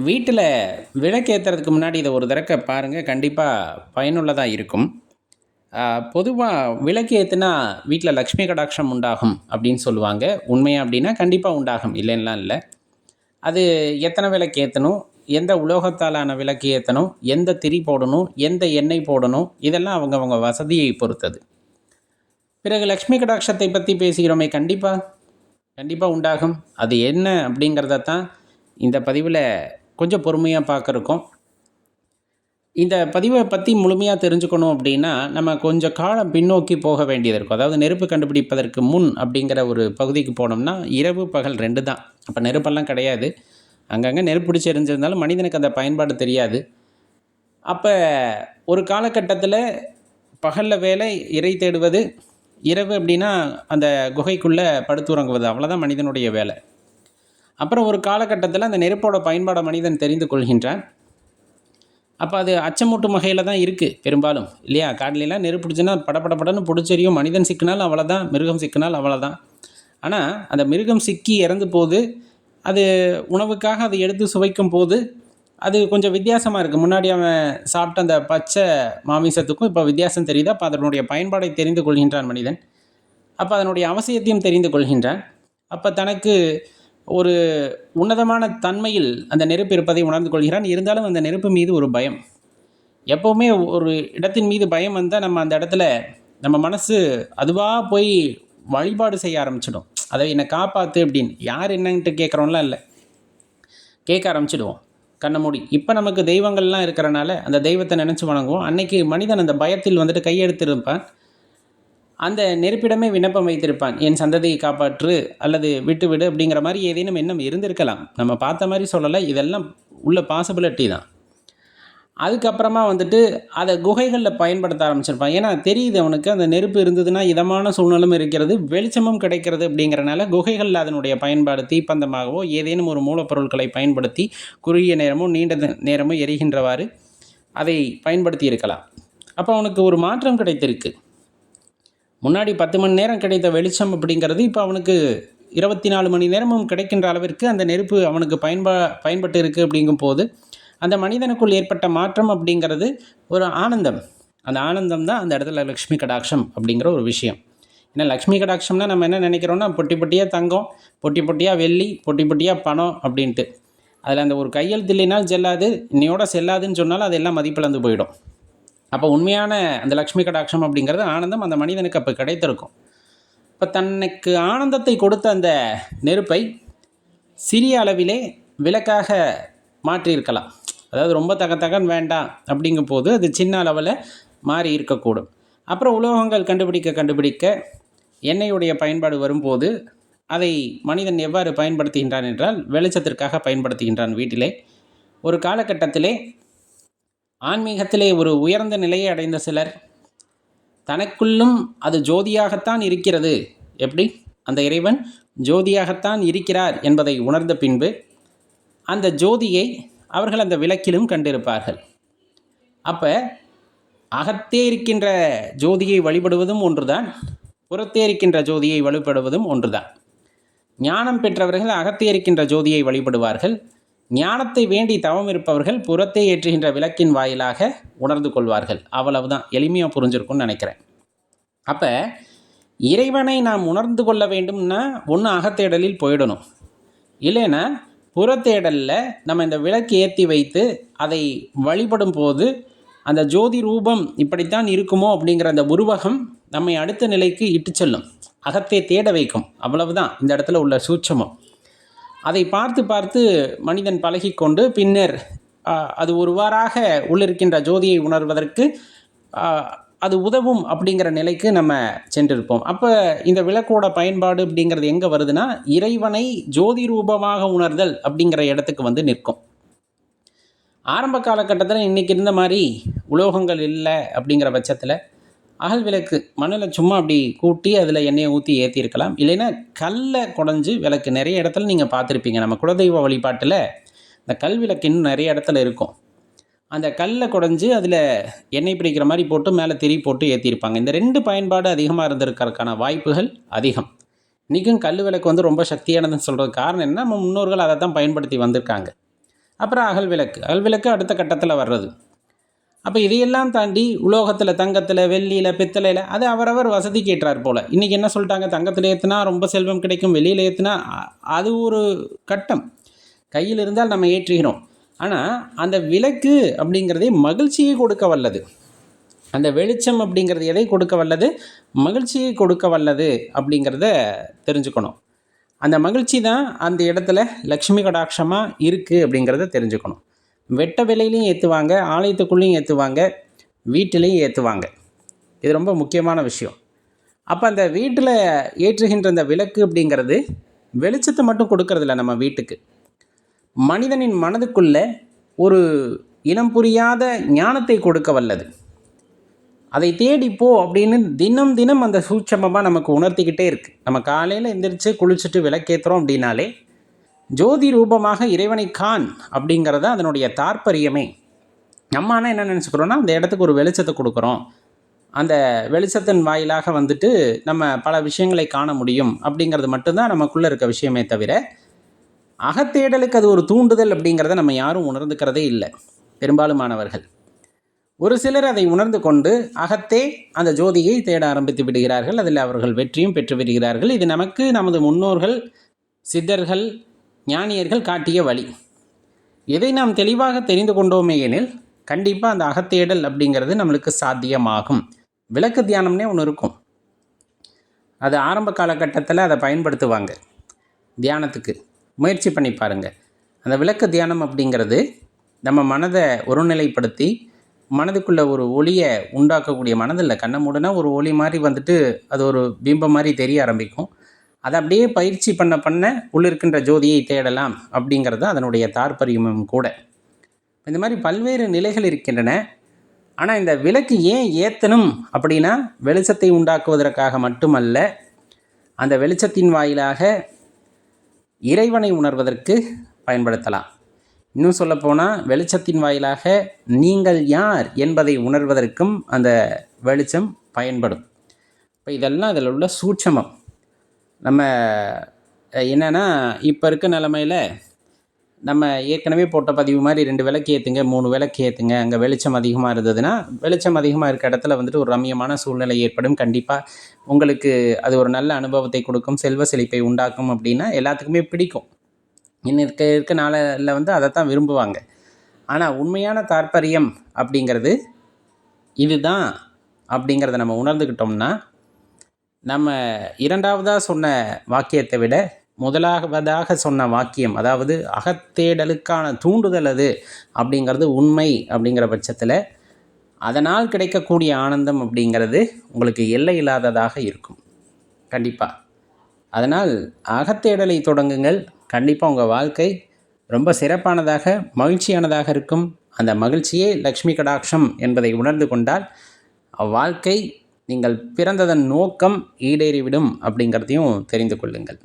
வீட்டில் விளக்கு முன்னாடி இதை ஒரு தடக்க பாருங்கள், கண்டிப்பாக பயனுள்ளதாக இருக்கும். பொதுவாக விளக்கு ஏற்றுனா வீட்டில் லக்ஷ்மி கடாட்சம் உண்டாகும் அப்படின்னு சொல்லுவாங்க. உண்மையா அப்படின்னா கண்டிப்பாக உண்டாகும், இல்லைன்னெலாம் இல்லை. அது எத்தனை விளக்கு ஏற்றணும், எந்த உலோகத்தாலான விளக்கு ஏற்றணும், எந்த திரி போடணும், எந்த எண்ணெய் போடணும், இதெல்லாம் அவங்கவங்க வசதியை பொறுத்தது. பிறகு லக்ஷ்மி கடாட்சத்தை பற்றி பேசுகிறோமே, கண்டிப்பாக உண்டாகும். அது என்ன அப்படிங்கிறத தான் இந்த பதிவில் கொஞ்சம் பொறுமையாக பார்க்குறோம். இந்த பதிவை பற்றி முழுமையாக தெரிஞ்சுக்கணும் அப்படின்னா நம்ம கொஞ்சம் காலம் பின்னோக்கி போக வேண்டியது இருக்கும். அதாவது நெருப்பு கண்டுபிடிப்பதற்கு முன் அப்படிங்கிற ஒரு பகுதிக்கு போனோம்னா இரவு பகல் 2 தான். அப்போ நெருப்பெல்லாம் கிடையாது. அங்கங்கே நெருப்பு பிடிச்சி எரிஞ்சிருந்தாலும் மனிதனுக்கு அந்த பயன்பாடு தெரியாது. அப்போ ஒரு காலகட்டத்தில் பகலில் வேலை இறை தேடுவது, இரவு அப்படின்னா அந்த குகைக்குள்ளே படுத்துறங்குவது, அவ்வளோதான் மனிதனுடைய வேலை. அப்புறம் ஒரு காலகட்டத்தில் அந்த நெருப்போட பயன்பாடை மனிதன் தெரிந்து கொள்கின்றான். அப்போ அது அச்சமூட்டும் வகையில் தான் இருக்குது பெரும்பாலும், இல்லையா? காட்டிலெலாம் நெருப்பு பிடிச்சுன்னா படப்படப்படன்னு பிடிச்செரியும். மனிதன் சிக்கினால் அவ்வளோதான், மிருகம் சிக்கினால் அவ்வளோதான். ஆனால் அந்த மிருகம் சிக்கி இறந்து போது அது உணவுக்காக அதை எடுத்து சுவைக்கும் போது அது கொஞ்சம் வித்தியாசமாக இருக்குது. முன்னாடி அவன் சாப்பிட்ட அந்த பச்சை மாமிசத்துக்கும் இப்போ வித்தியாசம் தெரியுது. அப்போ அதனுடைய பயன்பாடை தெரிந்து கொள்கின்றான் மனிதன். அப்போ அதனுடைய அவசியத்தையும் தெரிந்து கொள்கின்றான். அப்போ தனக்கு ஒரு உன்னதமான தன்மையில் அந்த நெருப்பு இருப்பதை உணர்ந்து கொள்கிறான். இருந்தாலும் அந்த நெருப்பு மீது ஒரு பயம். எப்போவுமே ஒரு இடத்தின் மீது பயம் வந்தால் நம்ம அந்த இடத்துல நம்ம மனசு அதுவாக போய் வழிபாடு செய்ய ஆரம்பிச்சிடும். அதை என்னை காப்பாற்று அப்படின்னு யார் என்னன்ட்டு கேட்குறோம்லாம் இல்லை, கேட்க ஆரம்பிச்சிடுவோம் கண்ணை மூடி. இப்போ நமக்கு தெய்வங்கள்லாம் இருக்கிறனால அந்த தெய்வத்தை நினச்சி வணங்குவோம். அன்றைக்கி மனிதன் அந்த பயத்தில் வந்துட்டு கையெடுத்திருப்பான். அந்த நெருப்பிடமே விண்ணப்பம் வைத்திருப்பான், என் சந்ததியை காப்பாற்று அல்லது விட்டு விடு அப்படிங்கிற மாதிரி ஏதேனும் எண்ணம் இருந்திருக்கலாம். நம்ம பார்த்த மாதிரி சொல்லலை, இதெல்லாம் உள்ள பாசிபிலிட்டி தான். அதுக்கப்புறமா வந்துட்டு அதை குகைகளில் பயன்படுத்த ஆரம்பிச்சிருப்பான். ஏன்னா தெரியுது அவனுக்கு அந்த நெருப்பு இருந்ததுன்னா இதமான சூழ்நிலும் இருக்கிறது, வெளிச்சமும் கிடைக்கிறது. அப்படிங்கிறனால குகைகளில் அதனுடைய பயன்பாடு தீப்பந்தமாகவோ ஏதேனும் ஒரு மூலப்பொருட்களை பயன்படுத்தி குறுகிய நேரமோ நீண்ட நேரமோ எரிகின்றவாறு அதை பயன்படுத்தி இருக்கலாம். அப்போ அவனுக்கு ஒரு மாற்றம் கிடைத்திருக்கு. முன்னாடி 10 மணி நேரம் கிடைத்த வெளிச்சம் அப்படிங்கிறது இப்போ அவனுக்கு 24 மணி நேரமும் கிடைக்கின்ற அளவிற்கு அந்த நெருப்பு அவனுக்கு பயன்பட்டு இருக்குது. அப்படிங்கும் போது அந்த மனிதனுக்குள் ஏற்பட்ட மாற்றம் அப்படிங்கிறது ஒரு ஆனந்தம். அந்த ஆனந்தம் தான் அந்த இடத்துல லக்ஷ்மி கடாட்சம் அப்படிங்கிற ஒரு விஷயம். ஏன்னா லக்ஷ்மி கடாட்சம்னா நம்ம என்ன நினைக்கிறோன்னா பொட்டி பொட்டியாக தங்கம், பொட்டி பொட்டியாக வெள்ளி, பொட்டி பொட்டியாக பணம் அப்படின்ட்டு. அதில் அந்த ஒரு கையெழுத்து இல்லைனால் செல்லாது, இன்னையோட செல்லாதுன்னு சொன்னாலும் அதெல்லாம் மதிப்பிழந்து போயிடும். அப்போ உண்மையான அந்த லக்ஷ்மி கடாட்சம் அப்படிங்கிறது ஆனந்தம் அந்த மனிதனுக்கு அப்போ கிடைத்திருக்கும். இப்போ தனக்கு ஆனந்தத்தை கொடுத்த அந்த நெருப்பை சிறிய அளவிலே விளக்காக மாற்றியிருக்கலாம். அதாவது ரொம்ப தகன்னு வேண்டாம் அப்படிங்கும் போது அது சின்ன அளவில் மாறி இருக்கக்கூடும். அப்புறம் உலோகங்கள் கண்டுபிடிக்க எண்ணெயுடைய பயன்பாடு வரும்போது அதை மனிதன் எவ்வாறு பயன்படுத்துகின்றான் என்றால் வெளிச்சத்திற்காக பயன்படுத்துகின்றான் வீட்டிலே. ஒரு காலகட்டத்திலே ஆன்மீகத்திலே ஒரு உயர்ந்த நிலையை அடைந்த சிலர் தனக்குள்ளும் அது ஜோதியாகத்தான் இருக்கிறது, எப்படி அந்த இறைவன் ஜோதியாகத்தான் இருக்கிறார் என்பதை உணர்ந்த பின்பு அந்த ஜோதியை அவர்கள் அந்த விளக்கிலும் கண்டிருப்பார்கள். அப்போ அகத்தே இருக்கின்ற ஜோதியை வழிபடுவதும் ஒன்றுதான், புறத்தே இருக்கின்ற ஜோதியை வழிபடுவதும் ஒன்றுதான். ஞானம் பெற்றவர்கள் அகத்தே இருக்கின்ற ஜோதியை வழிபடுவார்கள். ஞானத்தை வேண்டி தவம் இருப்பவர்கள் புறத்தை ஏற்றுகின்ற விளக்கின் வாயிலாக உணர்ந்து கொள்வார்கள். அவ்வளவுதான், எளிமையாக புரிஞ்சிருக்கும்னு நினைக்கிறேன். அப்போ இறைவனை நாம் உணர்ந்து கொள்ள வேண்டும்னா ஒன்று அகத்தேடலில் போயிடணும், இல்லைன்னா புறத்தேடலில் நம்ம இந்த விளக்கு ஏற்றி வைத்து அதை வழிபடும் போது அந்த ஜோதி ரூபம் இப்படித்தான் இருக்குமோ அப்படிங்கிற அந்த உருவகம் நம்மை அடுத்த நிலைக்கு இட்டு செல்லும், அகத்தை தேட வைக்கும். அவ்வளவுதான் இந்த இடத்துல உள்ள சூட்சமம். அதை பார்த்து மனிதன் பழகிக்கொண்டு பின்னர் அது ஒருவாறாக உள்ளிருக்கின்ற ஜோதியை உணர்வதற்கு அது உதவும் அப்படிங்கிற நிலைக்கு நம்ம சென்றிருப்போம். அப்போ இந்த விளக்கோட பயன்பாடு அப்படிங்கிறது எங்கே வருதுன்னா இறைவனை ஜோதி ரூபமாக உணர்தல் அப்படிங்கிற இடத்துக்கு வந்து நிற்கும். ஆரம்ப காலகட்டத்தில் இன்றைக்கி இருந்த மாதிரி உலோகங்கள் இல்லை அப்படிங்கிற பட்சத்தில் அகல் விளக்கு மண்ணில் சும்மா அப்படி கூட்டி அதில் எண்ணெயை ஊற்றி ஏற்றிருக்கலாம். இல்லைன்னா கல்லை குடஞ்சி விளக்கு நிறைய இடத்துல நீங்கள் பார்த்துருப்பீங்க. நம்ம குலதெய்வ வழிபாட்டில் இந்த கல் விளக்கு இன்னும் நிறைய இடத்துல இருக்கும். அந்த கல்லை குடஞ்சி அதில் எண்ணெய் பிடிக்கிற மாதிரி போட்டு மேலே திரி போட்டு ஏற்றிருப்பாங்க. இந்த 2 பயன்பாடு அதிகமாக இருந்திருக்கிறதுக்கான வாய்ப்புகள் அதிகம். இன்றைக்கும் கல் விளக்கு வந்து ரொம்ப சக்தியானதுன்னு சொல்கிறது காரணம் என்ன, நம்ம முன்னோர்கள் அதை தான் பயன்படுத்தி வந்திருக்காங்க. அப்புறம் அகல் விளக்கு. அகல் விளக்கு அடுத்த கட்டத்தில் வர்றது. அப்போ இதையெல்லாம் தாண்டி உலோகத்தில், தங்கத்தில், வெள்ளியில், பித்தளையில் அது அவரவர் வசதிக்கு ஏற்றார் போல். இன்றைக்கி என்ன சொல்லிட்டாங்க, தங்கத்தில் ஏற்றுனா ரொம்ப செல்வம் கிடைக்கும், வெள்ளியில் ஏற்றுனா அது ஒரு கட்டம். கையில் இருந்தால் நம்ம ஏற்றுகிறோம். ஆனால் அந்த விளக்கு அப்படிங்கிறதே மகிழ்ச்சியை கொடுக்க வல்லது. அந்த வெளிச்சம் அப்படிங்கிறது எதை கொடுக்க வல்லது? மகிழ்ச்சியை கொடுக்க வல்லது அப்படிங்கிறத தெரிஞ்சுக்கணும். அந்த மகிழ்ச்சி தான் அந்த இடத்துல லக்ஷ்மி கடாட்சமாக இருக்குது அப்படிங்கிறத தெரிஞ்சுக்கணும். வெட்ட விலையிலையும் ஏற்றுவாங்க, ஆலயத்துக்குள்ளேயும் ஏற்றுவாங்க, வீட்டிலையும் ஏற்றுவாங்க. இது ரொம்ப முக்கியமான விஷயம். அப்போ அந்த வீட்டில் ஏற்றுகின்ற அந்த விளக்கு அப்படிங்கிறது வெளிச்சத்தை மட்டும் கொடுக்கறதில்ல நம்ம வீட்டுக்கு. மனிதனின் மனதுக்குள்ள ஒரு இனம் புரியாத ஞானத்தை கொடுக்க வல்லது. அதை தேடிப்போ அப்படின்னு தினம் தினம் அந்த சூட்சமமாக நமக்கு உணர்த்திக்கிட்டே இருக்குது. நம்ம காலையில் எந்திரிச்சு குளிச்சுட்டு விளக்கேற்றுறோம் அப்படின்னாலே ஜோதி ரூபமாக இறைவனை காண் அப்படிங்கிறத அதனுடைய தாற்பயமே. நம்ம ஆனால் என்ன நினச்சிக்கிறோன்னா, அந்த இடத்துக்கு ஒரு வெளிச்சத்தை கொடுக்குறோம், அந்த வெளிச்சத்தின் வாயிலாக வந்துட்டு நம்ம பல விஷயங்களை காண முடியும் அப்படிங்கிறது மட்டும்தான் நமக்குள்ளே இருக்க விஷயமே தவிர, அகத்தேடலுக்கு அது ஒரு தூண்டுதல் அப்படிங்கிறத நம்ம யாரும் உணர்ந்துக்கிறதே இல்லை பெரும்பாலுமானவர்கள். ஒரு சிலர் அதை உணர்ந்து கொண்டு அகத்தே அந்த ஜோதியை தேட ஆரம்பித்து விடுகிறார்கள். அதில் அவர்கள் வெற்றியும் பெற்று விடுகிறார்கள். இது நமக்கு நமது முன்னோர்கள், சித்தர்கள், ஞானியர்கள் காட்டிய வழி. இதை நாம் தெளிவாக தெரிந்து கொண்டோமே எனில் கண்டிப்பாக அந்த அகத்தேடல் அப்படிங்கிறது நம்மளுக்கு சாத்தியமாகும். விளக்கு தியானம்னே ஒன்று இருக்கும். அது ஆரம்ப காலகட்டத்தில் அதை பயன்படுத்துவாங்க தியானத்துக்கு. முயற்சி பண்ணி பாருங்கள். அந்த விளக்கு தியானம் அப்படிங்கிறது நம்ம மனதை ஒருநிலைப்படுத்தி மனதுக்குள்ளே ஒரு ஒளியை உண்டாக்கக்கூடிய, மனதில் கண்ணை மூடனா ஒரு ஒளி மாதிரி வந்துட்டு அது ஒரு பிம்பம் மாதிரி தெரிய ஆரம்பிக்கும். அதை அப்படியே பயிற்சி பண்ண பண்ண உள்ளிருக்கின்ற ஜோதியை தேடலாம் அப்படிங்கிறது அதனுடைய தாற்பயமும் கூட. இந்த மாதிரி பல்வேறு நிலைகள் இருக்கின்றன. ஆனால் இந்த விளக்கு ஏன் ஏற்றணும் அப்படின்னா, வெளிச்சத்தை உண்டாக்குவதற்காக மட்டுமல்ல, அந்த வெளிச்சத்தின் வாயிலாக இறைவனை உணர்வதற்கு பயன்படுத்தலாம். இன்னும் சொல்லப்போனால் வெளிச்சத்தின் வாயிலாக நீங்கள் யார் என்பதை உணர்வதற்கும் அந்த வெளிச்சம் பயன்படும். இப்போ இதெல்லாம் அதில் உள்ள சூட்சமம். நம்ம என்னென்னா, இப்போ இருக்க நிலமையில் நம்ம ஏற்கனவே போட்ட பதிவு மாதிரி 2 விளக்கு ஏற்றுங்க, 3 விளக்கு ஏற்றுங்க, அங்கே வெளிச்சம் அதிகமாக இருந்ததுன்னா, வெளிச்சம் அதிகமாக இருக்க இடத்துல வந்துட்டு ஒரு ரம்மியமான சூழ்நிலை ஏற்படும். கண்டிப்பாக உங்களுக்கு அது ஒரு நல்ல அனுபவத்தை கொடுக்கும், செல்வ செழிப்பை உண்டாக்கும் அப்படின்னா எல்லாத்துக்குமே பிடிக்கும். இன்னும் இருக்க நாளில் வந்து அதைத்தான் விரும்புவாங்க. ஆனால் உண்மையான தாற்பயம் அப்படிங்கிறது இதுதான் அப்படிங்கிறத நம்ம உணர்ந்துக்கிட்டோம்னா, நம்ம இரண்டாவதாக சொன்ன வாக்கியத்தை விட முதலாவதாக சொன்ன வாக்கியம், அதாவது அகத்தேடலுக்கான தூண்டுதல் அது அப்படிங்கிறது உண்மை அப்படிங்கிற பட்சத்தில் அதனால் கிடைக்கக்கூடிய ஆனந்தம் அப்படிங்கிறது உங்களுக்கு எல்லை இல்லாததாக இருக்கும் கண்டிப்பாக. அதனால் அகத்தேடலை தொடங்குங்கள். கண்டிப்பாக உங்கள் வாழ்க்கை ரொம்ப சிறப்பானதாக, மகிழ்ச்சியானதாக இருக்கும். அந்த மகிழ்ச்சியே லக்ஷ்மி கடாட்சம் என்பதை உணர்ந்து கொண்டால் வாழ்க்கை நீங்கள் பிறந்ததன் நோக்கம் ஈடேறிவிடும் அப்படிங்கிறதையும் தெரிந்து கொள்ளுங்கள்.